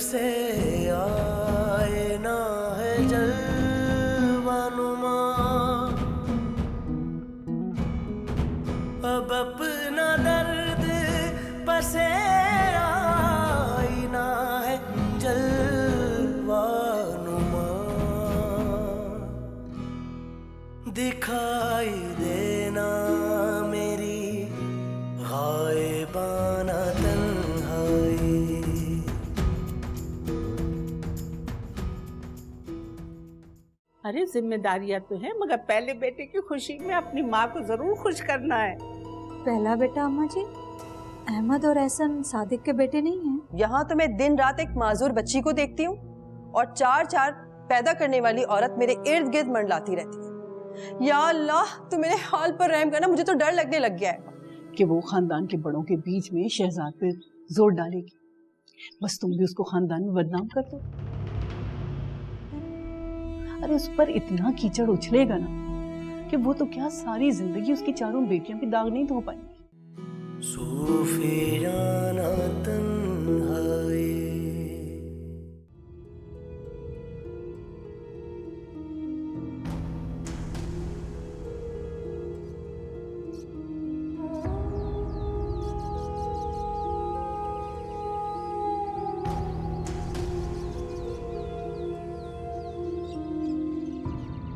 से आए ना है जलवानुमा, अब अपना दर्द पसेरा आईना है जलवानुमा, दिखाई देना मेरी गायबाना तन्हाई। अरे जिम्मेदारियां तो है, मगर पहले बेटे की खुशी में अपनी माँ को जरूर खुश करना है। पहला बेटा अम्मा जी, अहमद और एहसन सादिक के बेटे नहीं हैं। यहाँ तो मैं दिन रात एक माजूर बच्ची को देखती हूँ और चार चार पैदा करने वाली औरत मेरे इर्द गिर्द मंडलाती रहती है। या अल्लाह, तू मेरे हाल पर रहम करना, मुझे तो डर लगने लग गया है कि वो खानदान के बड़ों के बीच में शहजाद पे जोर डालेगी। बस तुम भी उसको खानदान में बदनाम कर दो। अरे उस पर इतना कीचड़ उछलेगा ना कि वो तो क्या सारी जिंदगी उसकी चारों बेटियों की दाग नहीं धो पाएंगी। सूफियाना तन्हाई।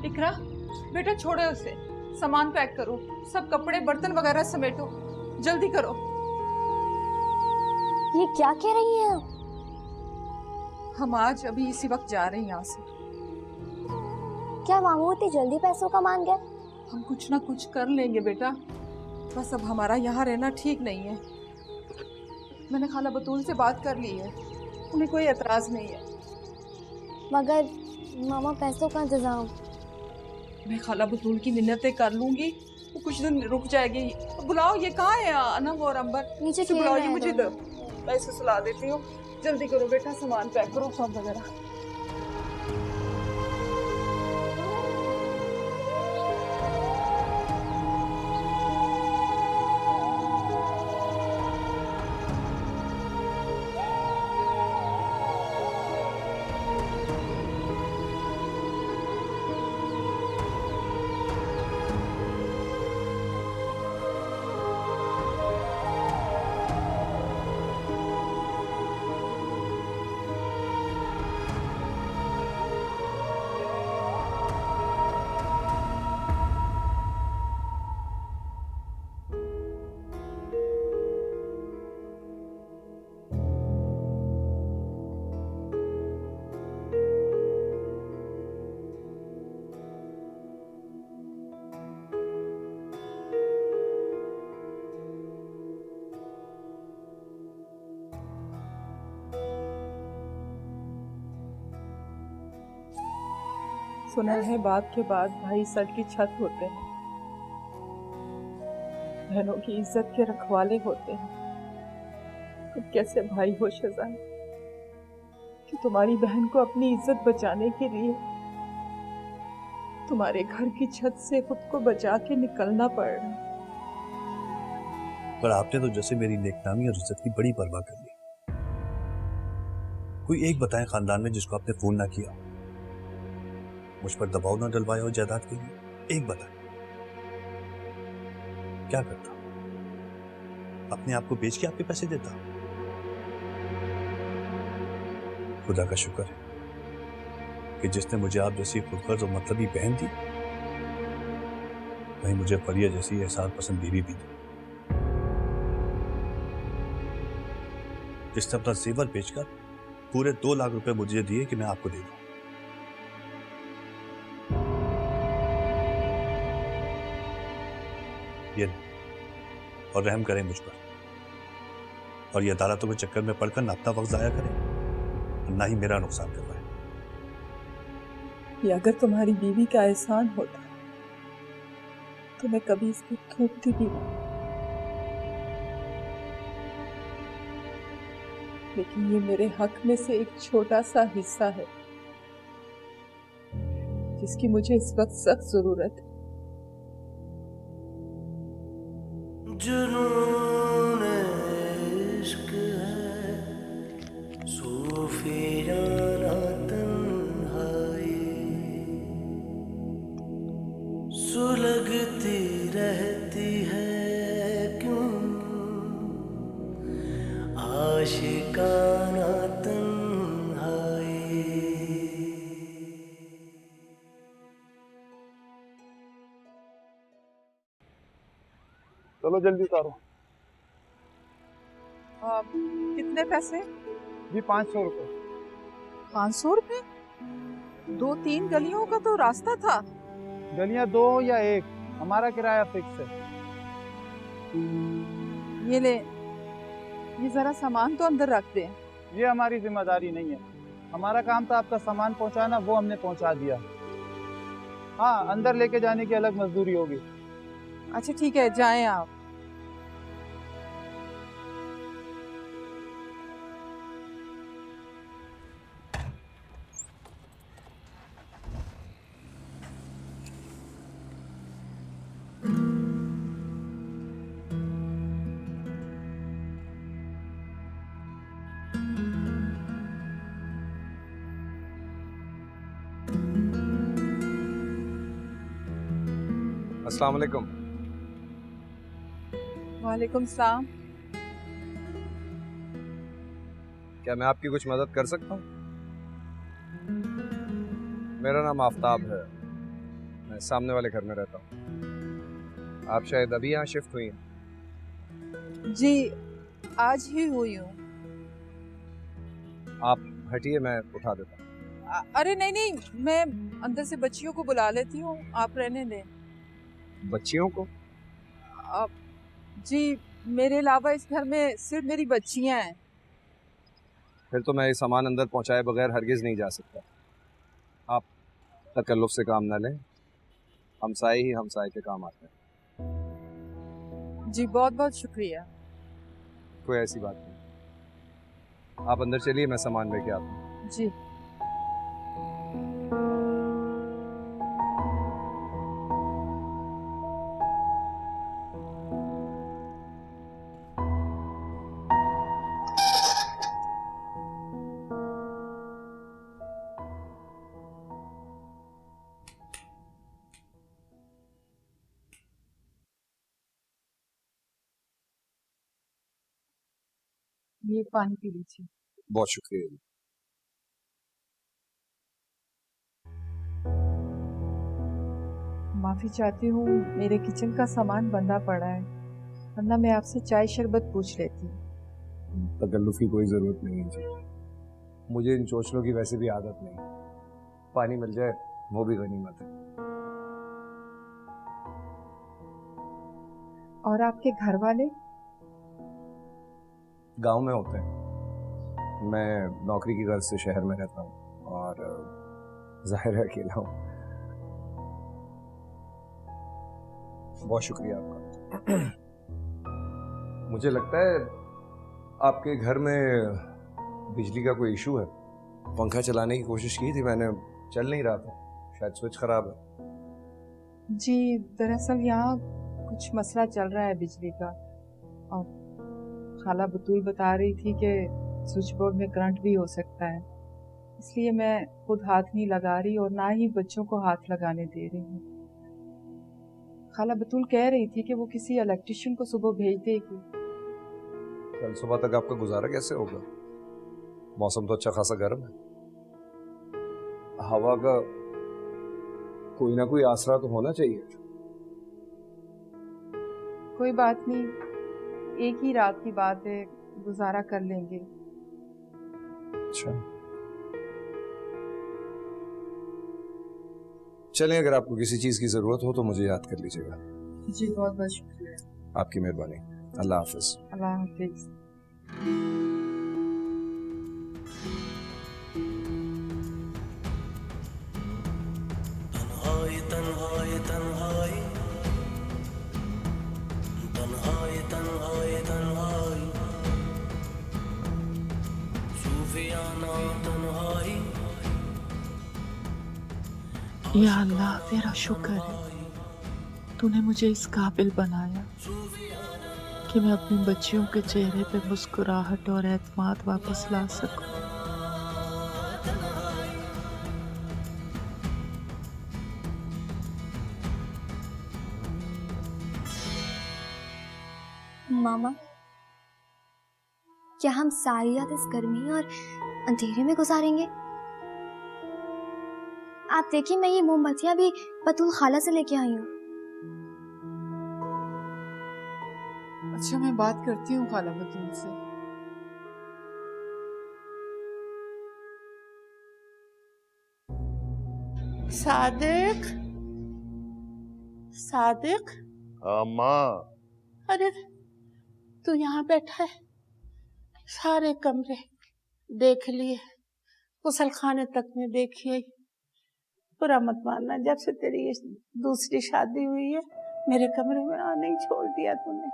इकरा, बेटा छोड़ो उसे, सामान पैक करो, सब कपड़े बर्तन वगैरह समेटो, जल्दी करो। ये क्या कह रही हैं आप? हम आज अभी इसी वक्त जा रहे हैं यहाँ से। क्या मामू इतनी जल्दी पैसों का मांग गए? हम कुछ ना कुछ कर लेंगे बेटा, बस अब हमारा यहाँ रहना ठीक नहीं है। मैंने खाला बतूल से बात कर ली है, उन्हें कोई एतराज नहीं है। मगर मामा पैसों का इंतजाम? मैं खाला बतूल की मिन्नतें कर लूंगी, वो कुछ दिन रुक जाएगी। बुलाओ, ये कहाँ है अनम और अंबर? नीचे इसे बुलाओ, ये मुझे दो, दोनों। मैं इसे सुला देती हूँ। जल्दी करो बेटा, सामान पैक करो सब वगैरह। सुना है बाप के बाद भाई सर की छत होते हैं, बहनों की इज्जत के रखवाले होते हैं। तुम कैसे भाई हो शहजाद कि तुम्हारी बहन को अपनी इज्जत बचाने के लिए तुम्हारे घर की छत से खुद को बचा के निकलना पड़ रहा। पर आपने तो जैसे मेरी नेकनामी और इज्जत की बड़ी परवाह कर ली। कोई एक बताएं खानदान में जिसको आपने फोन ना किया, मुझ पर दबाव ना डलवाया हो जायदाद के लिए। एक बताएं, क्या करता? अपने आप को बेच के आपके पैसे देता? खुदा का शुक्र है कि जिसने मुझे आप जैसी खुदगर्ज और मतलबी बहन दी, वहीं मुझे फरिया जैसी एहसान पसंद बीवी भी दी, जिसने अपना जेवर बेचकर पूरे 2 लाख रुपए मुझे दिए कि मैं आपको दे दूं। ये और रहम करें मुझ पर, और ये अदालतों के चक्कर में पड़कर ना अपना वक्त जाया करें, ना ही मेरा नुकसान करवाए। ये अगर तुम्हारी बीवी का एहसान होता तो मैं कभी इसको थूकती भी नहीं, लेकिन ये मेरे हक में से एक छोटा सा हिस्सा है जिसकी मुझे इस वक्त सख्त जरूरत है। जुनून इश्क है, सूफी आशिकाना तन्हाई। चलो जल्दी उतारो। कितने पैसे? जी 500 रुपये। 500 रुपए? 2-3 गलियों का तो रास्ता था। गलियां 2 या 1, हमारा किराया फिक्स है। ये ले, ये जरा सामान तो अंदर रख दे। ये हमारी जिम्मेदारी नहीं है, हमारा काम था आपका सामान पहुंचाना, वो हमने पहुंचा दिया। हाँ, अंदर लेके जाने की अलग मजदूरी होगी। अच्छा ठीक है, जाएं आप। अस्सलाम वालेकुम। वालेकुम सलाम। क्या मैं आपकी कुछ मदद कर सकता हूँ? मेरा नाम आफताब है, मैं सामने वाले घर में रहता हूँ। आप शायद अभी यहाँ शिफ्ट हुई हैं। जी, आज ही हुई हूँ। आप हटिए, मैं उठा देता हूँ। अरे नहीं नहीं, मैं अंदर से बच्चियों को बुला लेती हूँ, आप रहने दें। बच्चियों को? जी, मेरे अलावा इस घर में सिर्फ मेरी बच्चियाँ हैं। फिर तो मैं ये सामान अंदर पहुँचाए बगैर हरगिज़ नहीं जा सकता। आप तकल्लुफ़ से काम ना लें, हमसाए ही हमसाए के काम आते हैं। जी बहुत बहुत शुक्रिया। कोई ऐसी बात नहीं, आप अंदर चलिए, मैं सामान लेके आता हूँ। जी। ये पानी पी लीजिए। बहुत शुक्रिया। माफी चाहती हूँ, मेरे किचन का सामान बंदा पड़ा है, वरना मैं आपसे चाय शरबत पूछ लेती। तकल्लुफ़ की कोई ज़रूरत नहीं है जी, मुझे इन चोचलों की वैसे भी आदत नहीं। पानी मिल जाए वो भी गनीमत है। और आपके घर वाले? गांव में होते हैं, मैं नौकरी की गर्ज से शहर में रहता हूँ और जाहिर है अकेला हूँ। बहुत शुक्रिया आपका। मुझे लगता है आपके घर में बिजली का कोई इशू है। पंखा चलाने की कोशिश की थी मैंने, चल नहीं रहा था, शायद स्विच खराब है। जी, दरअसल यहाँ कुछ मसला चल रहा है बिजली का, और खाला बतूल बता रही थी कि स्विच बोर्ड में करंट भी हो सकता है, इसलिए मैं खुद हाथ नहीं लगा रही और ना ही बच्चों को हाथ लगाने दे रही हूँ। खाला बतूल कह रही थी कि वो किसी इलेक्ट्रिशियन को सुबह भेज देगी। कल सुबह तक आपका गुजारा कैसे होगा? मौसम तो अच्छा खासा गर्म है, हवा का कोई ना कोई आसरा तो होना चाहिए। कोई बात नहीं, एक ही रात की बात है, गुजारा कर लेंगे। अच्छा चलें, अगर आपको किसी चीज की जरूरत हो तो मुझे याद कर लीजिएगा। जी बहुत बहुत शुक्रिया। आपकी मेहरबानी। अल्लाह हाफिज। अल्लाह हाफिज। तन्हाई तन्हाई तन्हाई तन्हाई तन्हाई तन्हाई सूफियाना तन्हाई। या अल्लाह, तेरा शुक्र है तूने मुझे इस काबिल बनाया कि मैं अपनी बच्चियों के चेहरे पे मुस्कुराहट और एतमाद वापस ला सकूं। मामा, क्या हम सारी रात इस गर्मी और अंधेरे में गुजारेंगे? आप देखिए, मैं ये मोमबत्तियां भी बतूल खाला से लेके आई हूँ। अच्छा, मैं बात करती हूँ खाला बतूल से। सादिक, सादिक। अम्मा। अरे तू यहाँ बैठा है? सारे कमरे देख लिए, गुसल खाने तक में देखिए। बुरा मत मानना, जब से तेरी ये दूसरी शादी हुई है मेरे कमरे में आने ही छोड़ दिया तूने।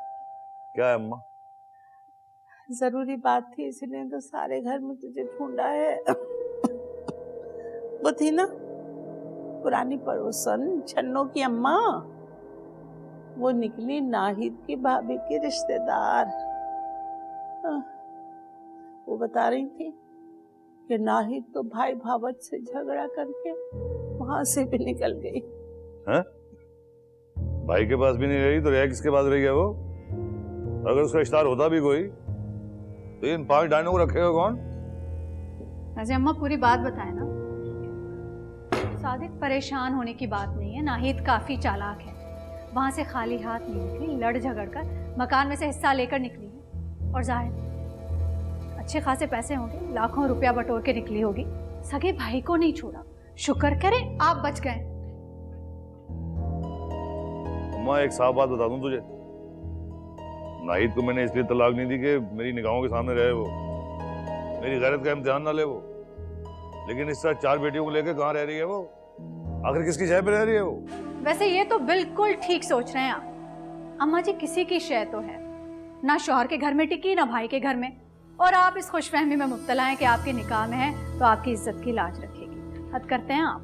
क्या है अम्मा? जरूरी बात थी इसलिए तो सारे घर में तुझे ढूंढा है। वो थी ना पुरानी पड़ोसन छन्नो की अम्मा, वो निकली नाहिद की भाभी की रिश्तेदार। वो बता रही थी कि नाहिद तो भाई भावत से झगड़ा करके वहां से भी निकल गई। हैं? भाई के पास भी नहीं रही तो रह किसके पास रही है वो? अगर उसका रिश्तेदार होता भी कोई तो इन 5 डायनों को रखेगा कौन? वैसे अम्मा पूरी बात बताए ना। सादिक, परेशान होने की बात नहीं है, नाहिद काफी चालाक है। वहां से खाली हाथ नहीं निकली, लड़ झगड़ कर मकान में से हिस्सा लेकर निकली है। और जाहिर अच्छे खासे पैसे होंगे, लाखों रुपया बटोर के निकली होगी। सगे भाई को नहीं छोड़ा, शुक्र करें आप बच गए। अम्मा एक साफ बात बता दूं तुझे, नाहिद को मैंने इसलिए तलाक नहीं दी कि मेरी निगाहों के सामने रहे वो, मेरी गैरत का इम्तिहान ना ले वो। लेकिन इस तरह 4 बेटियों को लेकर कहाँ रह रही है वो? आखिर किसकी शय पे रह रही है वो? वैसे ये तो बिल्कुल ठीक सोच रहे हैं आप। अम्मा जी, किसी की शय तो है ना, शौहर के घर में टिकी ना भाई के घर में, और आप इस खुशफहमी में मुब्तला हैं कि आपके निकाह में है तो आपकी इज्जत की लाज रखेगी। हद करते हैं आप।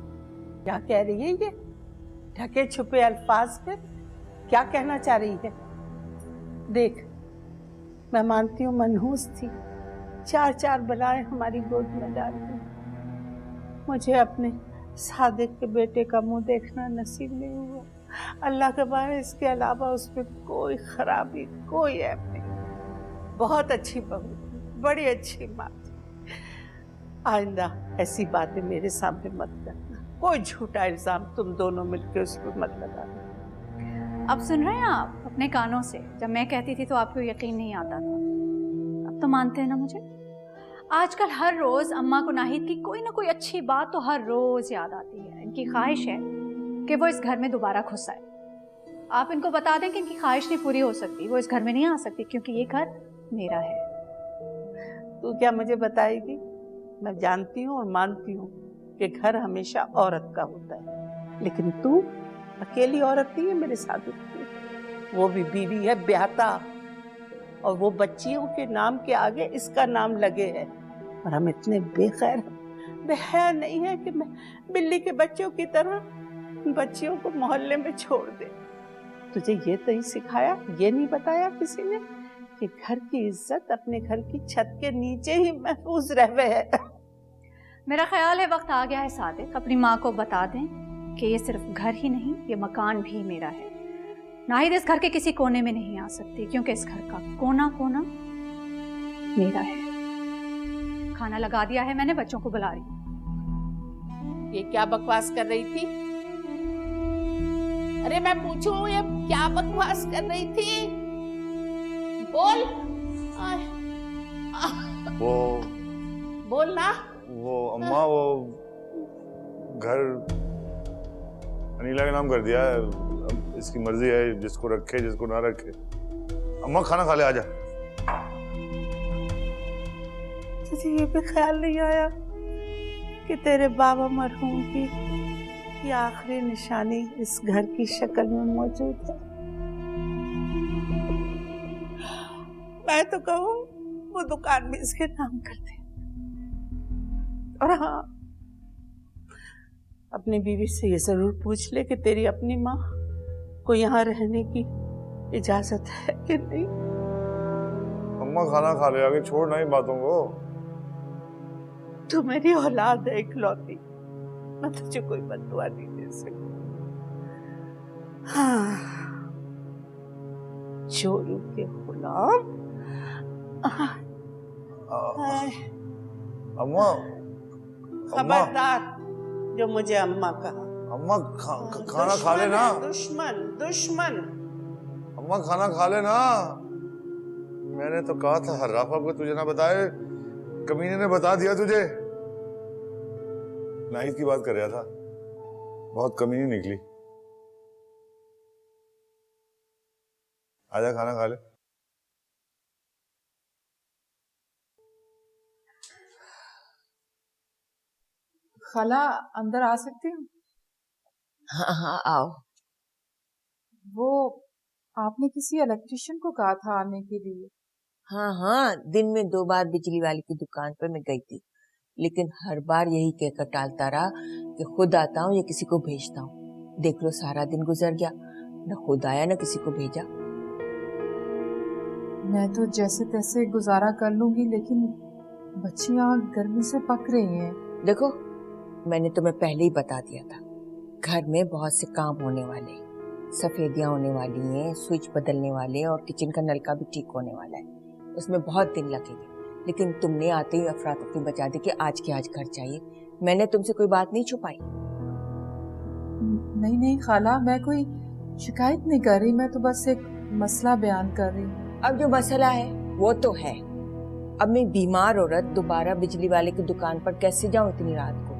क्या कह रही है ये ढके छुपे अल्फाज पे? क्या कहना चाह रही है? देख, मैं मानती हूँ मनहूस थी, 4 बलाएं हमारी गोद में डाल दी। मुझे अपने सादिक के बेटे का मुंह देखना नसीब नहीं हुआ। अल्लाह के बारे इसके अलावा उसमें कोई खराबी, कोई ऐब नहीं। बहुत अच्छी बहू, बड़ी अच्छी माँ थी। आइंदा ऐसी बातें मेरे सामने मत करना, कोई झूठा इल्जाम तुम दोनों मिलकर उस पर मत लगाना। अब सुन रहे हैं आप अपने कानों से? जब मैं कहती थी तो आपको यकीन नहीं आता था, अब तो मानते हैं ना मुझे? आजकल हर रोज अम्मा को नाहिद की कोई ना कोई अच्छी बात तो हर रोज याद आती है। इनकी ख्वाहिश है कि वो इस घर में दोबारा घुस आए। आप इनको बता दें कि इनकी ख्वाहिश नहीं पूरी हो सकती, वो इस घर में नहीं आ सकती, क्योंकि ये घर मेरा है। तू क्या मुझे बताएगी? मैं जानती हूँ और मानती हूँ कि घर हमेशा औरत का होता है, लेकिन तू अकेली औरत नहीं है मेरे साथ की। वो भी बीवी है, ब्याहता, और वो बच्चियों के नाम के आगे इसका नाम लगे है। और हम इतने बेखैर बेहया नहीं है कि मैं बिल्ली के बच्चों की तरह बच्चियों को मोहल्ले में छोड़ दे। तुझे ये तो ही सिखाया, ये नहीं बताया किसी ने कि घर की इज्जत अपने घर की छत के नीचे ही महफूज रहवे है। मेरा ख्याल है वक्त आ गया है सादिक, अपनी माँ को बता दें कि ये सिर्फ घर ही नहीं, ये मकान भी मेरा है। नाहिद इस घर के किसी कोने में नहीं आ सकती, क्योंकि इस घर का कोना कोना मेरा है। खाना लगा दिया है मैंने, बच्चों को बुला रही हूँ। ये क्या बकवास कर रही थी? अरे मैं पूछूं ये क्या बकवास कर रही थी? बोल। वो बोल ना। वो अम्मा, वो घर अनीला के नाम कर दिया है। अब इसकी मर्जी है, जिसको रखे जिसको ना रखे। अम्मा खाना खा ले, आजा। तुझे ये भी ख्याल नहीं आया कि तेरे बाबा मरहूम की ये आखिरी निशानी इस घर की शक्ल में मौजूद है? मैं तो कहूँ वो दुकान भी इसके नाम कर दे। और हाँ, अपनी बीवी से ये जरूर पूछ ले कि तेरी अपनी माँ को यहाँ रहने की इजाजत है कि नहीं। अम्मा खाना खा ले, आगे छोड़ नहीं बातों को। तू मेरी औलाद है इकलौती, मैं तुझे कोई बददुआ नहीं दे सकती। हाँ, चोरों के गुलाम। हाय, अम्मा, खबरदार जो मुझे अम्मा कहा। अम्मा खाना खा लेना। दुश्मन दुश्मन। अम्मा खाना खा लेना। मैंने तो कहा था हर्राफा को तुझे ना बताए, कमीने ने बता दिया तुझे। नाहिद की बात कर रहा था, बहुत कमीनी निकली। आजा खाना खा ले। खाला अंदर आ सकती हूँ? हाँ हाँ आओ। वो आपने किसी इलेक्ट्रिशियन को कहा था आने के लिए। हाँ हाँ, दिन में 2 बार बिजली वाले की दुकान पर मैं गई थी, लेकिन हर बार यही कहकर टालता रहा कि खुद आता हूँ या किसी को भेजता हूँ। देख लो सारा दिन गुजर गया, न खुद आया न किसी को भेजा। मैं तो जैसे तैसे गुजारा कर लूंगी, लेकिन बच्चियां गर्मी से पक रही हैं। देखो मैंने तुम्हें पहले ही बता दिया था, घर में बहुत से काम होने वाले, सफेदियां होने वाली हैं, स्विच बदलने वाले और किचन का नलका भी ठीक होने वाला है। उसमें बहुत दिन लगेंगे, लेकिन तुमने आते ही अफरा तफरी बचा दी कि आज के आज घर चाहिए। मैंने तुमसे कोई बात नहीं छुपाई। नहीं नहीं खाला, मैं कोई शिकायत नहीं कर रही, मैं तो बस एक मसला बयान कर रही हूँ। अब जो मसला है वो तो है। अब मैं बीमार औरत दोबारा बिजली वाले की दुकान पर कैसे जाऊं इतनी रात को?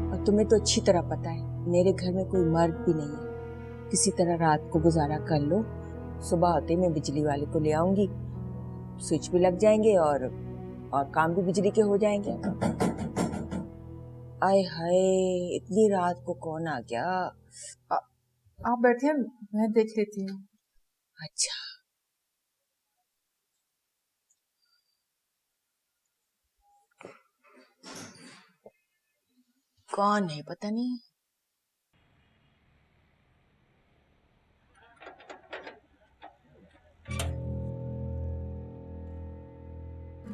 और तुम्हें तो अच्छी तरह पता है मेरे घर में कोई मर्द भी नहीं है। किसी तरह रात को गुजारा कर लो, सुबह होते मैं बिजली वाले को ले आऊंगी, स्विच भी लग जाएंगे और काम भी बिजली के हो जाएंगे। आय हाय, इतनी रात को कौन आ गया? आप बैठे, मैं देख लेती हूँ। अच्छा, कौन है पता नहीं।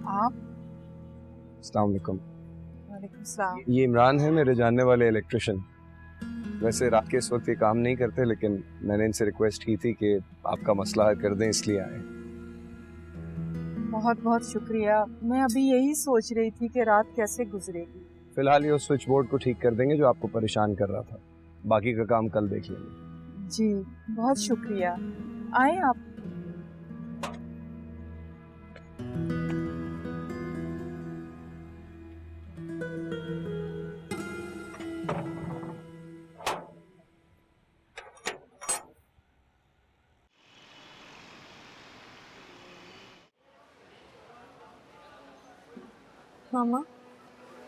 आप? अस्सलाम वालेकुम। वालेकुम सलाम। ये इमरान है, मेरे जानने वाले इलेक्ट्रिशियन। वैसे रात के इस वक्त ये काम नहीं करते, लेकिन मैंने इनसे रिक्वेस्ट की थी कि आपका मसला हल कर दें, इसलिए आए। बहुत बहुत शुक्रिया। मैं अभी यही सोच रही थी कि रात कैसे गुजरेगी। फिलहाल ये उस स्विच बोर्ड को ठीक कर देंगे जो आपको परेशान कर रहा था, बाकी का काम कल देख लेंगे। जी बहुत शुक्रिया। आए आप। मामा,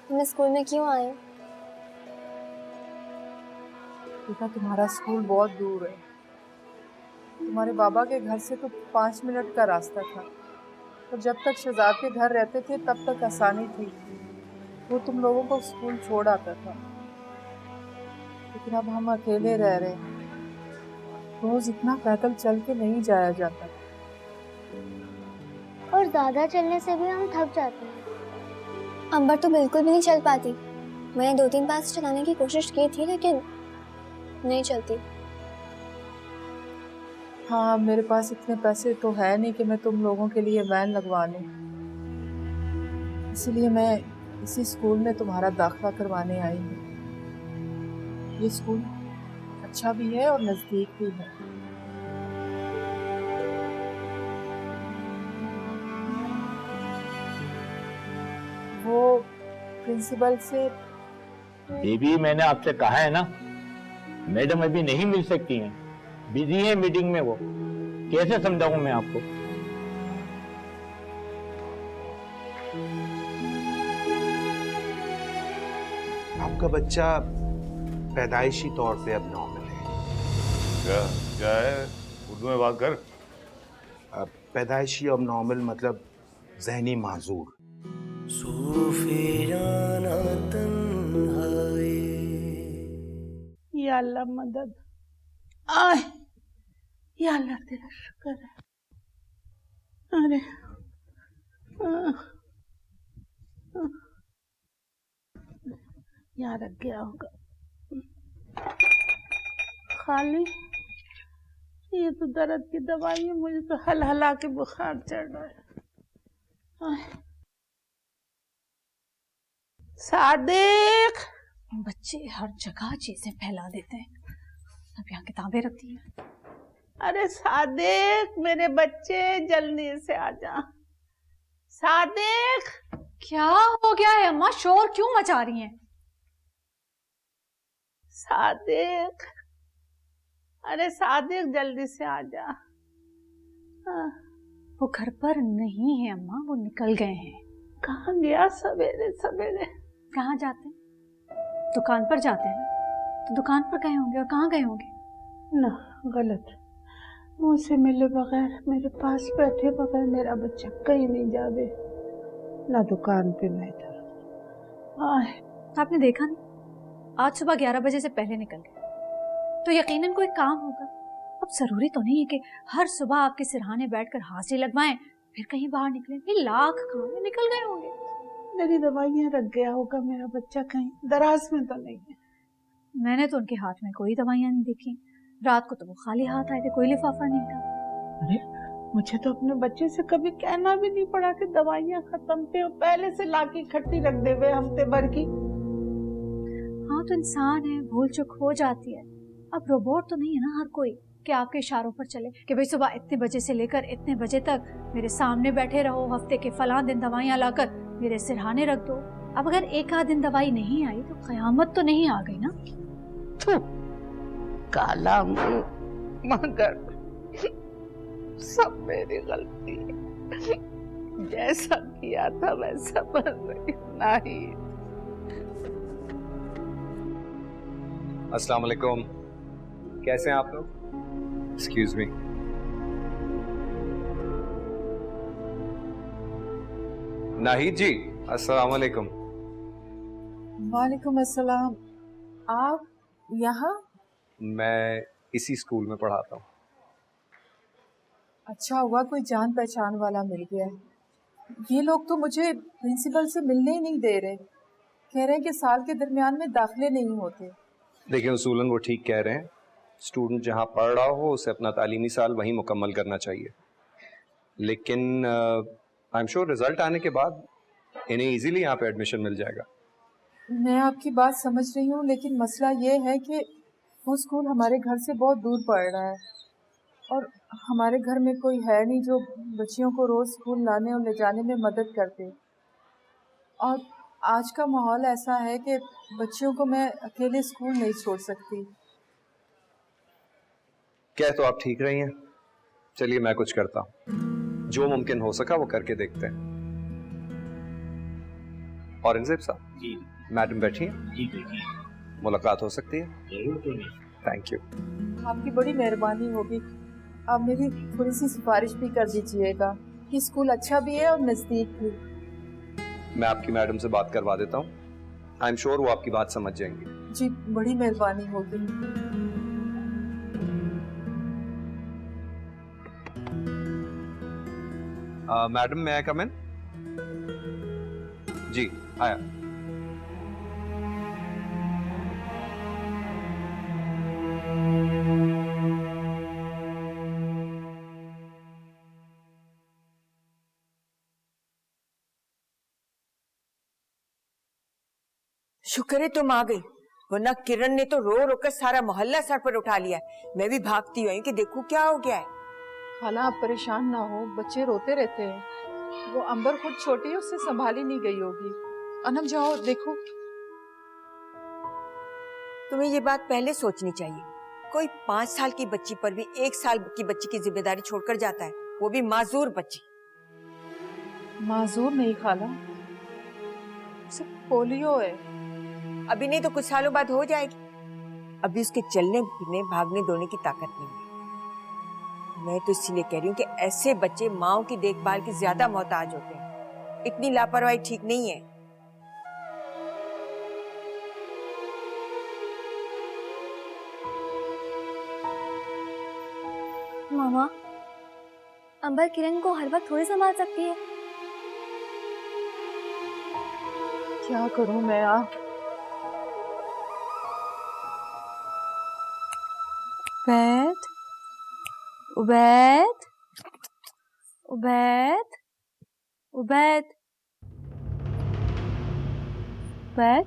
तुम स्कूल में क्यों आए? बेटा तुम्हारा स्कूल बहुत दूर है। तुम्हारे बाबा के घर से तो 5 मिनट का रास्ता था, और जब तक शहजाद के घर रहते थे तब तक आसानी थी, वो तुम लोगों को स्कूल छोड़ आता था। लेकिन अब हम अकेले रह रहे हैं, रोज इतना पैदल चल के नहीं जाया जाता। और ज्यादा चलने से भी हम थक जाते हैं। अंबर तो बिल्कुल भी नहीं चल पाती। मैंने 2-3 बार चलाने की कोशिश की थी, लेकिन नहीं चलती। हाँ, मेरे पास इतने पैसे तो है नहीं कि मैं तुम लोगों के लिए वैन लगवा लूं, इसलिए मैं इसी स्कूल में तुम्हारा दाखिला करवाने आई हूँ। ये स्कूल अच्छा भी है और नजदीक भी है। वो प्रिंसिपल से। बेबी, मैंने आपसे कहा है ना, मैडम अभी नहीं मिल सकती हैं, बिजी है मीटिंग में। वो कैसे समझाऊं मैं आपको? आपका बच्चा पैदाइशी तौर पे अब नॉर्मल है। क्या क्या है? उर्दू में बात कर। पैदाइशी अब नॉर्मल मतलब ज़हनी माजूर। सूफियाना तन्हाई। या अल्लाह मदद। आए या अल्लाह तेरा शुक्र है। अरे यहाँ रख गया होगा। खाली ये तो दर्द की दवाई है, मुझे तो हल हला के बुखार चढ़ रहा है। सादिक, बच्चे हर जगह चीजें फैला देते हैं। अब यहाँ किताबें रखती हैं। अरे सादिक मेरे बच्चे जल्दी से आ जा। सादिक, क्या हो गया है अम्मा? शोर क्यों मचा रही हैं? सादिक, अरे सादिक जल्दी से आ जा। वो घर पर नहीं है अम्मा, वो निकल गए हैं। कहाँ गया सवेरे सवेरे? कहाँ जाते हैं? दुकान पर जाते हैं ना, तो दुकान पर गए होंगे। और कहाँ गए होंगे? ना, गलत। मुझसे मिले बगैर, मेरे पास बैठे बगैर मेरा बच्चा कहीं नहीं जावे, ना दुकान पे ना इधर। आपने देखा नहीं, आज सुबह 11 बजे से पहले निकल गए, तो यकीनन कोई काम होगा। अब जरूरी तो नहीं है कि हर सुबह आपके सिरहाने बैठकर हाजिरी लगवाएं फिर कहीं बाहर निकले। ये लाख काम है, निकल गए होंगे। मेरी दवाइयाँ रख गया होगा मेरा बच्चा कहीं, दराज में तो नहीं है। मैंने तो उनके हाथ में कोई दवाइयाँ नहीं देखी। रात को तो वो खाली हाथ आए थे, कोई लिफाफा नहीं था। अरे मुझे तो अपने बच्चे से कभी कहना भी नहीं पड़ा कि दवाइयाँ खत्म थे, पहले से लाके इकट्ठी रख दे हुए हफ्ते भर की। हाँ तो इंसान है, भूल चूक हो जाती है। अब रोबोट तो नहीं है ना हर कोई कि आपके इशारों पर चले कि भाई सुबह इतने बजे से लेकर इतने बजे तक मेरे सामने बैठे रहो, हफ्ते के फलां दिन दवाइयाँ लाकर मेरे सिरहाने रख दो। अब अगर एक आध दिन दवाई नहीं आई तो कयामत तो नहीं आ गई ना। काला मुंह, मगर सब मेरी गलती है। जैसा किया था वैसा पर नहीं। अस्सलाम वालेकुम, कैसे हैं आप लोग? Excuse me. नाहिद जी, अस्सलाम वालेकुम। वालेकुम अस्सलाम। आप यहाँ? मैं इसी स्कूल में पढ़ाता हूँ। अच्छा हुआ कोई जान पहचान वाला मिल गया। ये लोग तो मुझे प्रिंसिपल से मिलने ही नहीं दे रहे, कह रहे हैं कि साल के दरमियान में दाखिले नहीं होते। देखिए उसूलन वो ठीक कह रहे हैं, स्टूडेंट जहाँ पढ़ रहा हो उसे अपना तालीमी साल वहीं मुकम्मल करना चाहिए, लेकिन आई एम श्योर रिजल्ट आने के बाद इन्हें इजीली यहाँ पे एडमिशन मिल जाएगा। मैं आपकी बात समझ रही हूँ, लेकिन मसला ये है कि वो स्कूल हमारे घर से बहुत दूर पड़ रहा है और हमारे घर में कोई है नहीं जो बच्चियों को रोज़ स्कूल लाने और ले जाने में मदद करते। और आज का माहौल ऐसा है कि बच्चियों को मैं अकेले स्कूल नहीं छोड़ सकती। कह तो आप ठीक रही हैं, चलिए मैं कुछ करता हूँ, जो मुमकिन हो सका वो करके देखते हैं। और इंजेब साहब जी, मैडम बैठी हैं जी, मुलाकात हो सकती है? Thank you. आपकी बड़ी मेहरबानी होगी, आप मेरी थोड़ी सी सिफारिश भी कर दीजिएगा कि स्कूल अच्छा भी है और नज़दीक भी। मैं आपकी मैडम से बात करवा देता हूँ, आई एम श्योर वो आपकी बात समझ जाएंगी। जी बड़ी मेहरबानी होगी। मैडम मैं आई कम इन? जी आया। शुक्र है तुम आ गई, वरना किरण ने तो रो रो कर सारा मोहल्ला सर पर उठा लिया। मैं भी भागती हुई कि देखूं क्या हो गया है। खाला आप परेशान ना हो, बच्चे रोते रहते हैं। वो अंबर खुद छोटी है, उससे संभाली नहीं गई होगी। अनम जाओ देखो। तुम्हें ये बात पहले सोचनी चाहिए, कोई 5 साल की बच्ची पर भी 1 साल की बच्ची की जिम्मेदारी छोड़कर जाता है, वो भी माजूर बच्ची। माजूर नहीं खाला, उसे पोलियो है। अभी नहीं तो कुछ सालों बाद हो जाएगी। अभी उसके चलने फिरने भागने दौड़ने की ताकत नहीं है। मैं तो इसीलिए कह रही हूँ कि ऐसे बच्चे माओ की देखभाल की ज्यादा मोहताज होते हैं। इतनी लापरवाही ठीक नहीं है। मामा, अंबर किरण को हर वक्त थोड़ी संभाल सकती है। क्या करूं मैं आप? उबैद, उबैद, उबैद, उबैद। उबैद,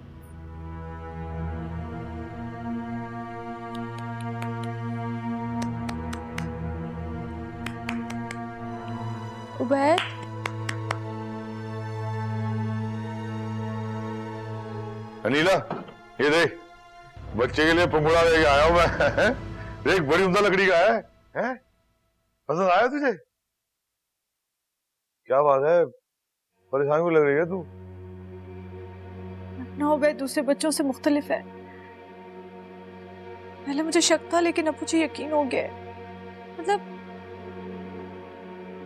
उबैद, अनीला, ये देख, बच्चे के लिए पंगुड़ा लेके आया हूं मैं। देख, बड़ी उम्दा लकड़ी का है? पसंद आया तुझे? क्या बात है, परेशान क्यों लग रही है तू? अपना उबैद दूसरे बच्चों से मुख्तलिफ है। पहले मुझे शक था, लेकिन अब मुझे यकीन हो गया है। मतलब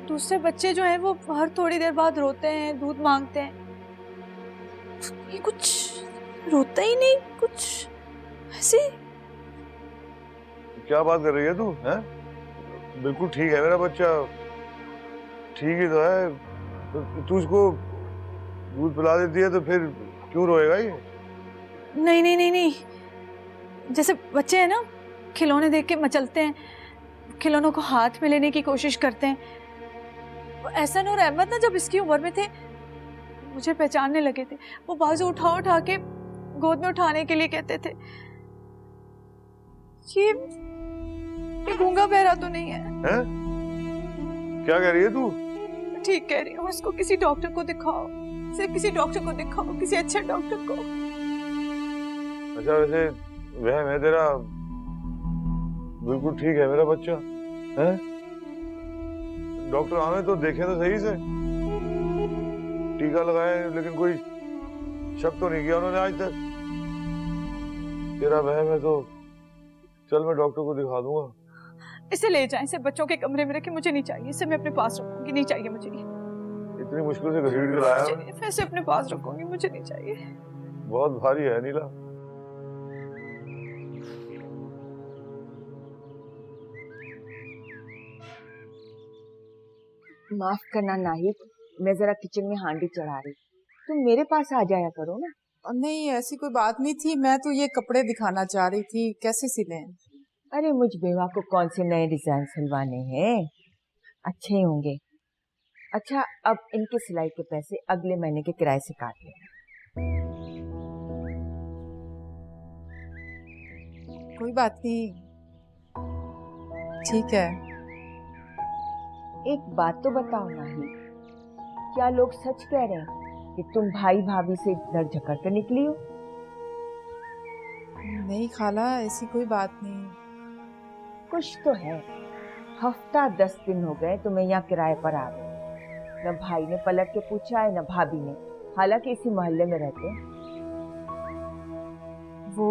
दूसरे बच्चे जो हैं वो हर थोड़ी देर बाद रोते हैं, दूध मांगते हैं। ये कुछ रोता ही नहीं, कुछ ऐसे। क्या बात कर रही है तू? हैं? बिल्कुल ठीक है मेरा बच्चा, ठीक ही तो है। तो तू उसको दूध पिला देती है तो फिर क्यों रोएगा ये? नहीं नहीं नहीं नहीं, जैसे बच्चे हैं ना, खिलौने देख के मचलते हैं, खिलौनों को हाथ में लेने की कोशिश करते हैं। एहसन और अहमद ना जब इसकी उम्र में थे, मुझे पहचानने लगे थे। वो बाजू उठा उठा के गोद में उठाने के लिए कहते थे। ये गूंगा बहरा तो नहीं है? क्या कह रही है तू? ठीक कह रही हूँ, इसको किसी डॉक्टर को दिखाओ, सिर्फ किसी डॉक्टर को दिखाओ, किसी अच्छे डॉक्टर को। अच्छा, वैसे वहम है तेरा, बिल्कुल ठीक है मेरा बच्चा। हैं? डॉक्टर आने तो देखे तो सही से, टीका लगाए, लेकिन कोई शक तो नहीं किया उन्होंने आज तक। तेरा वहम है तो चल मैं डॉक्टर को दिखा दूंगा। इसे ले जाएं, इसे बच्चों के कमरे में रखें, मुझे नहीं चाहिए। इसे मैं अपने पास रखूंगी, नहीं चाहिए मुझे। इतनी मुश्किल से घसीट के लाया मैं इसे अपने पास रखूंगी, मुझे नहीं चाहिए। बहुत भारी है नीला। माफ करना नाहिद, मैं जरा किचन में हांडी चढ़ा रही, तुम मेरे पास आ जाया करो ना। नहीं, ऐसी कोई बात नहीं थी, मैं तो ये कपड़े दिखाना चाह रही थी, कैसे सिले? अरे मुझ बेवा को कौन से नए डिजाइन सिलवाने हैं, अच्छे होंगे। अच्छा, अब इनके सिलाई के पैसे अगले महीने के किराए से काट लेना। कोई बात नहीं, ठीक है। एक बात तो बताओ नाहिद, क्या लोग सच कह रहे हैं कि तुम भाई भाभी से लड़ झगड़ कर निकली हो? नहीं खाला, ऐसी कोई बात नहीं। कुछ तो है। हफ्ता 10 दिन हो गए तुम्हें यहाँ किराए पर आ गए, न भाई ने पलट के पूछा है न भाभी ने, हालांकि इसी मोहल्ले में रहते हैं। वो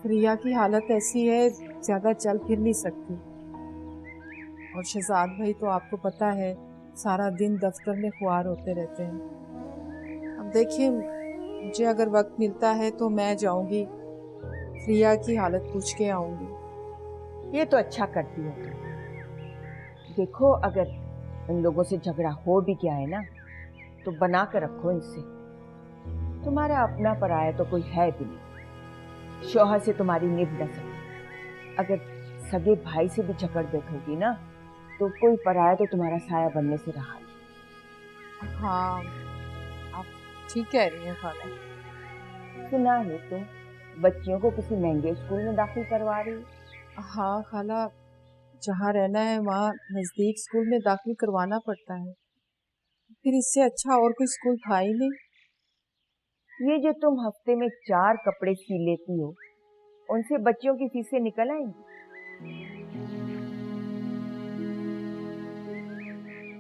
प्रिया की हालत ऐसी है, ज्यादा चल फिर नहीं सकती, और शहजाद भाई तो आपको पता है सारा दिन दफ्तर में खुआर होते रहते हैं। अब देखिए, मुझे अगर वक्त मिलता है तो मैं जाऊंगी, प्रिया की हालत पूछ के आऊंगी। ये तो अच्छा करती हो। देखो, अगर इन लोगों से झगड़ा हो भी गया है ना, तो बना कर रखो इनसे। तुम्हारा अपना पराया तो कोई है भी नहीं, शौहर से तुम्हारी निभ न सकती। अगर सगे भाई से भी झगड़ बैठोगी ना, तो कोई पराया तो तुम्हारा साया बनने से रहा नहीं। हाँ, आप ठीक कह रही हैं खाला। सुना है तुम बच्चियों को किसी महंगे स्कूल में दाखिल करवा रही? हाँ खाला, जहाँ रहना है वहाँ नजदीक स्कूल में दाखिल करवाना पड़ता है, फिर इससे अच्छा और कोई स्कूल था ही नहीं। ये जो तुम हफ्ते में 4 कपड़े सी लेती हो, उनसे बच्चियों की फीसें निकल आएंगी?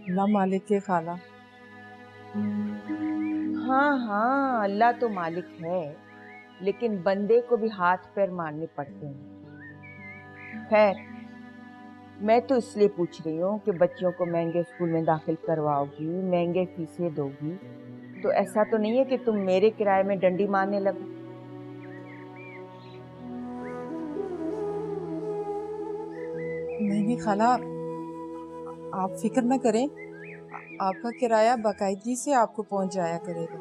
अल्लाह मालिक है खाला। हाँ हाँ, अल्लाह तो मालिक है, लेकिन बंदे को भी हाथ पैर मारने पड़ते हैं। खैर, मैं तो इसलिए पूछ रही हूँ कि बच्चियों को महंगे स्कूल में दाखिल करवाओगी, महंगे फीसें दोगी, तो ऐसा तो नहीं है कि तुम मेरे किराए में डंडी मारने लगो। नहीं खाला, आप फिक्र न करें, आपका किराया बाकायदगी से आपको पहुंच जाया करेगा।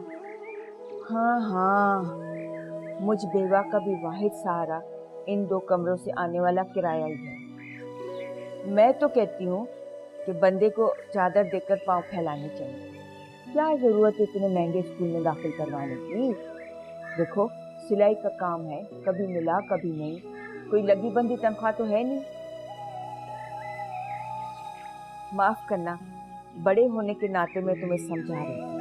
हाँ हाँ, मुझ बेवा का भी वाहिद सहारा इन 2 कमरों से आने वाला किराया ही है। मैं तो कहती हूँ कि बंदे को चादर देकर पांव फैलाने चाहिए। क्या जरूरत है इतने महंगे स्कूल में दाखिल करवाने की? देखो, सिलाई का काम है, कभी मिला कभी नहीं, कोई लगी बंदी तनख्वाह तो है नहीं। माफ करना, बड़े होने के नाते मैं तुम्हें समझा रही हूँ।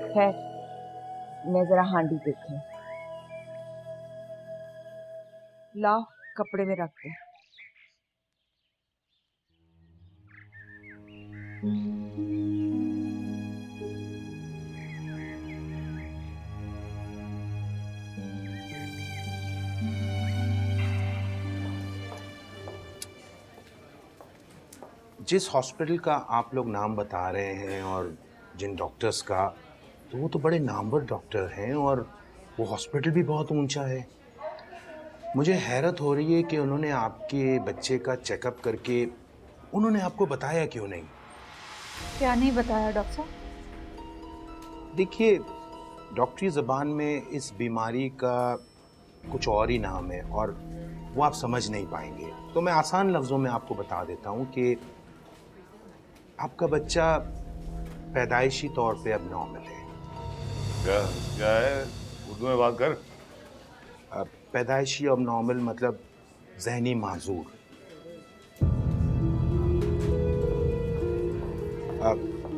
खैर, मैं जरा हांडी देखूं। लाओ, कपड़े में रख दो। जिस हॉस्पिटल का आप लोग नाम बता रहे हैं और जिन डॉक्टर्स का, तो वो तो बड़े नामवर डॉक्टर हैं और वो हॉस्पिटल भी बहुत ऊंचा है। मुझे हैरत हो रही है कि उन्होंने आपके बच्चे का चेकअप करके उन्होंने आपको बताया क्यों नहीं? क्या नहीं बताया डॉक्टर साहब? देखिए, डॉक्टरी ज़बान में इस बीमारी का कुछ और ही नाम है और वो आप समझ नहीं पाएंगे, तो मैं आसान लफ्ज़ों में आपको बता देता हूँ कि आपका बच्चा पैदाइशी तौर पे अब नॉर्मल है। क्या क्या है? उर्दू में बात कर। पैदाइशी अब नॉर्मल मतलब जहनी माजूर।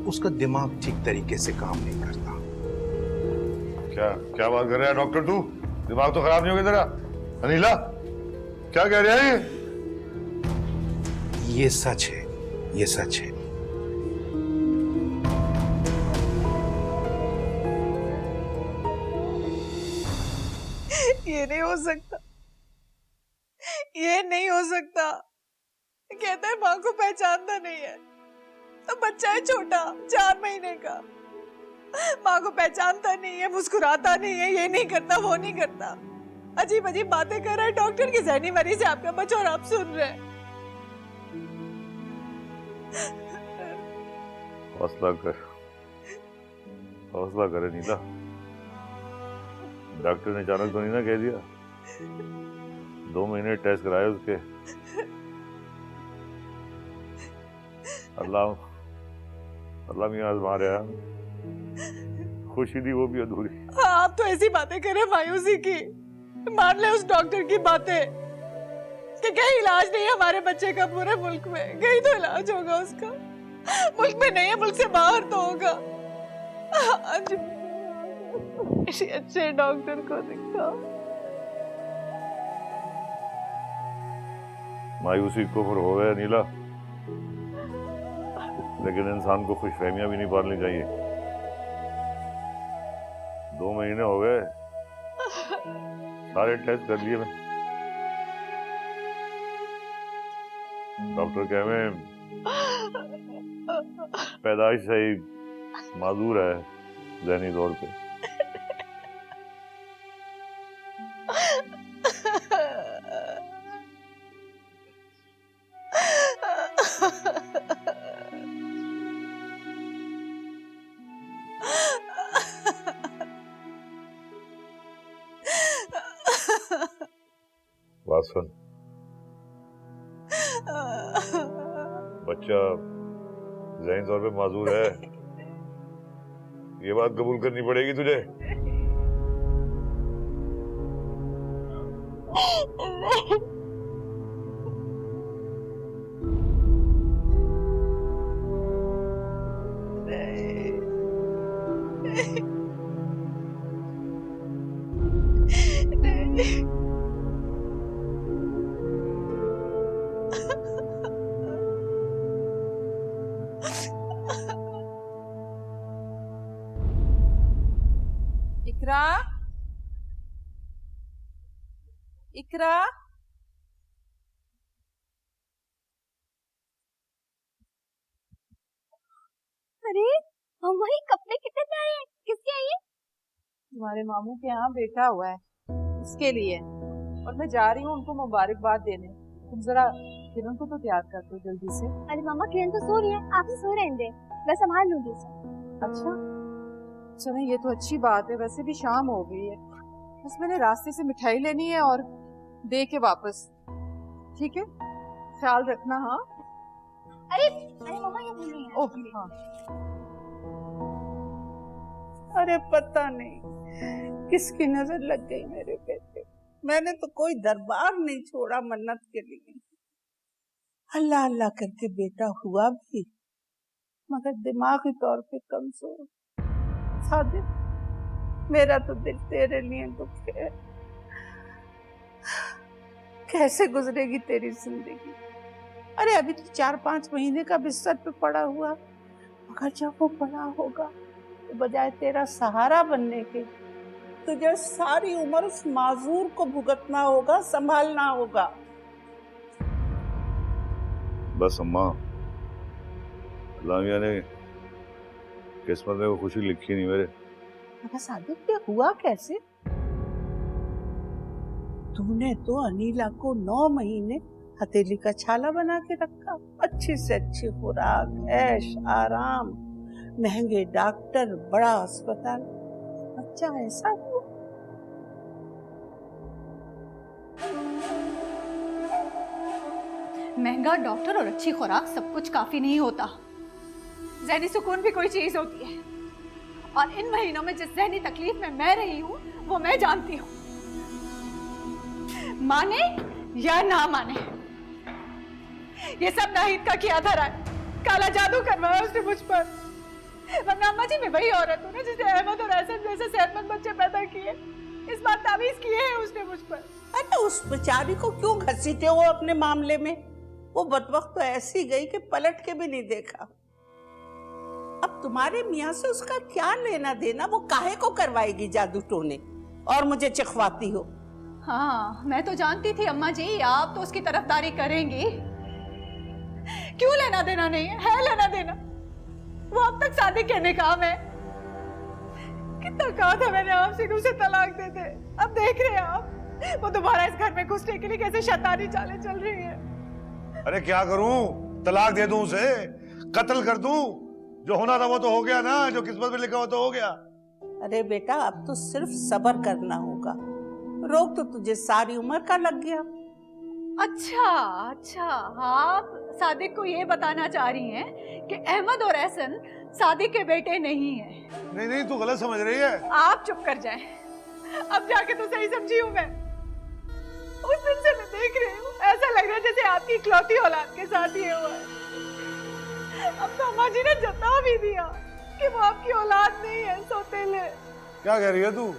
उसका दिमाग ठीक तरीके से काम नहीं करता। क्या क्या बात कर रहा है डॉक्टर तू? दिमाग तो खराब नहीं हो गया तेरा? अनिला, क्या कह रहा है ये सच है, ये सच है। ये नहीं हो सकता, ये नहीं हो सकता। कहता है माँ को पहचानता नहीं है, तो बच्चा है छोटा 4 महीने का, माँ को पहचानता नहीं है, मुस्कुराता नहीं है, ये नहीं करता वो नहीं करता, अजीब अजीब बातें कर रहा है। डॉक्टर की जहनी मरीज है आपका बच्चा और आप सुन रहे हैं। हौसला कर, हौसला करे नीला। डॉक्टर ने अचानक तो नहीं ना कह दिया? 2 महीने टेस्ट कराए उसके। अल्लाह अल्लाह मियां आजमा रहा है। खुशी थी वो भी अधूरी। हाँ, आप तो ऐसी बातें करें मायूसी की। मान ले उस डॉक्टर की बातें कि कहीं इलाज नहीं है हमारे बच्चे का पूरे मुल्क में, कहीं तो इलाज होगा उसका। मुल्क में नहीं है, मुल्क से बाहर तो होगा। आज किसी अच्छे डॉक्टर को दिखाओ। मायूसी कुफ्र हो गया नीला, लेकिन इंसान को खुशफहमियां भी नहीं पालनी चाहिए। 2 महीने हो गए, सारे टेस्ट कर लिए मैं। डॉक्टर कह में पैदाइश से ही माजूर है ज़हनी तौर पे। बात सुन, बच्चा ज़हनी तौर पे माजूर है, ये बात कबूल करनी पड़ेगी तुझे। इकरा, इकरा, अरे मम्मा, ये कपड़े कितने प्यारे हैं, किसके हैं ये? तुम्हारे मामू के यहाँ बेटा हुआ है, इसके लिए। और मैं जा रही हूँ उनको मुबारकबाद देने। तुम जरा किरण को तो तैयार कर दो जल्दी से। अरे मम्मा, किरण तो सो रही है, आप ही सो रहने दे, मैं संभाल लूंगी उसे। अच्छा चलो, ये तो अच्छी बात है। वैसे भी शाम हो गई है, बस मैंने रास्ते से मिठाई लेनी है और दे के वापस। ठीक है, ख्याल रखना। हाँ, अरे अरे मम्मा, ये भूल रही हैं। ओके, हाँ। अरे पता नहीं किसकी नजर लग गई मेरे बेटे। मैंने तो कोई दरबार नहीं छोड़ा मन्नत के लिए। अल्लाह अल्लाह करके बेटा हुआ भी, मगर दिमागी तौर पे कमजोर। सादिक, मेरा तो दिल तेरे लिए दुख है। कैसे गुजरेगी तेरी जिंदगी? अरे अभी तो 4-5 महीने का बिस्तर पे पड़ा हुआ, मगर जब वो बड़ा होगा तो बजाय तेरा सहारा बनने के तुझे सारी उम्र उस माजूर को भुगतना होगा, संभालना होगा। बस अम्मा, अल्लाह ने किस्मत में वो खुशी लिखी नहीं मेरे। मगर सादिक, ये हुआ कैसे? तूने तो अनीला को 9 महीने हथेली का छाला बना के रखा। अच्छी से अच्छी खुराक, ऐश आराम, महंगे डॉक्टर, बड़ा अस्पताल, बच्चा ऐसा हुआ। महंगा डॉक्टर और अच्छी खुराक सब कुछ काफी नहीं होता। ज़हनी सुकून भी कोई चीज होती है, और इन महीनों में जिस ज़हनी तकलीफ में मैं रही हूँ वो मैं जानती हूँ। माने या ना माने, ये सब नाहिद का किया धरा है। काला जादू करवाया उसने मुझ पर। वरना अम्मा जी, मैं वही औरत हूँ ना जिसने अहमद और एहसन जैसे सेहतमंद बच्चे पैदा किए। इस बार तावीज किए हैं उसने मुझ पर। अरे उस बेचारी को क्यों घसीटे हो अपने मामले में? वो बदबख्त तो ऐसी गई कि पलट के भी नहीं देखा। अब तुम्हारे मियाँ से उसका क्या लेना देना? वो काहे को करवाएगी जादू टोने और मुझे चिखवाती हो? हाँ, मैं तो जानती थी अम्मा जी आप तो उसकी तरफदारी करेंगी। क्यों लेना देना नहीं है लेना देना। वो अब तक शादी के निकाह में। कितना कहा था मैंने आपसे कि उसे तलाक दे दे। अब देख रहे हैं आप, वो दोबारा इस घर में घुसने के लिए कैसे शैतानी चालें चल रही है। अरे क्या करूं? तलाक दे दूं उसे? कत्ल कर दूं? जो होना था वो तो हो गया ना, जो किस्मत में लिखा हुआ तो हो गया। अरे बेटा, अब तो सिर्फ सब्र करना होगा। रोग तो तुझे सारी उम्र का लग गया। अच्छा अच्छा, आप सादिक को ये बताना चाह रही हैं कि अहमद और एहसन सादिक के बेटे नहीं हैं। नहीं नहीं, तू गलत समझ रही है। आप चुप कर जाएं। अब जाके तो सही समझी हूँ मैं। उस दिन से मैं देख रही हूँ, ऐसा लग रहा है जैसे आपकी इकलौती औलाद के साथ ये हुआ है। अब तो अम्मा जी ने जता भी दिया कि वो आपकी औलाद नहीं है, सौतेले। क्या कह रही है तू?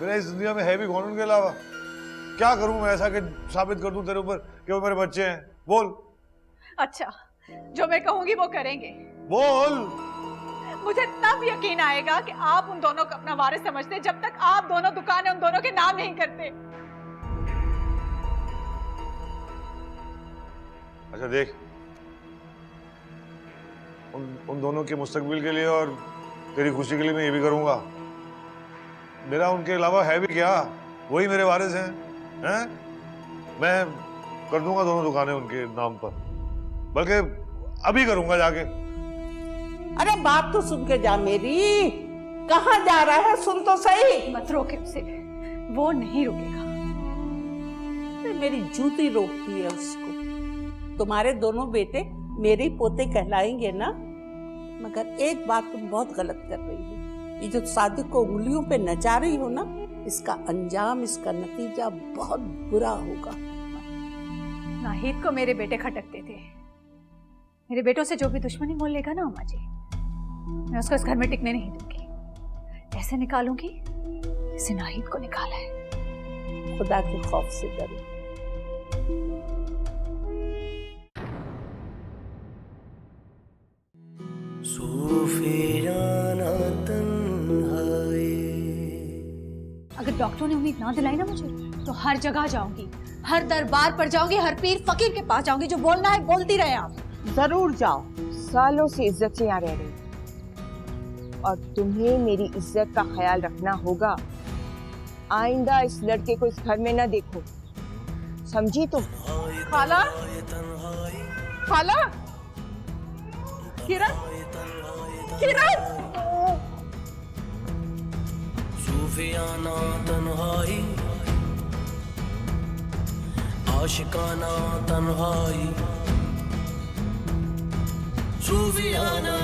मेरे इस दुनिया में है भी कौन उनके अलावा? क्या करूं मैं ऐसा कि साबित कर दूं तेरे ऊपर कि वो मेरे बच्चे हैं? बोल। अच्छा, जो मैं कहूंगी वो करेंगे। बोल। मुझे तब यकीन आएगा कि आप उन दोनों को अपना वारिस समझते, जब तक आप दोनों दुकानें उन दोनों के नाम नहीं करते। अच्छा देख, उन दोनों के मुस्तकबिल के लिए और तेरी खुशी के लिए मैं ये भी करूंगा। मेरा उनके अलावा है भी क्या? वही मेरे वारिस हैं। मैं कर दूंगा दोनों दुकानें उनके नाम पर, बल्कि अभी करूंगा जाके। अरे बात तो सुन के जा मेरी। कहाँ जा रहा है? सुन तो सही। मत रोके उसे, वो नहीं रुकेगा। मेरी जूती रोकती है उसको। तुम्हारे दोनों बेटे मेरे पोते कहलाएंगे ना। मगर एक बात तुम बहुत गलत कर रही हो। ये जो सादिक को उंगलियों पे नचा रही हो ना, इसका अंजाम, इसका नतीजा बहुत बुरा होगा। नाहिद को मेरे बेटे खटकते थे। मेरे बेटों से जो भी दुश्मनी मोल लेगा ना अम्मा जी, मैं उसको इस घर में टिकने नहीं दूंगी। ऐसे निकालूंगी जैसे नाहिद को निकाला है। खुदा के खौफ से डरो। अगर डॉक्टरों ने उम्मीद ना दिलाई ना मुझे, तो हर जगह जाऊंगी, हर दरबार पर जाऊंगी, हर पीर फकीर के पास जाऊंगी। जो बोलना है बोलती रहे आप। जरूर जाओ। सालों से इज्जत से यहाँ रह रही, और तुम्हें मेरी इज्जत का ख्याल रखना होगा। आइंदा इस लड़के को इस घर में ना देखो, समझी तुम? खाला, खाला, किरण, किरण। सूफियाना तन्हाई, आशिकाना तन्हाई, सूफियाना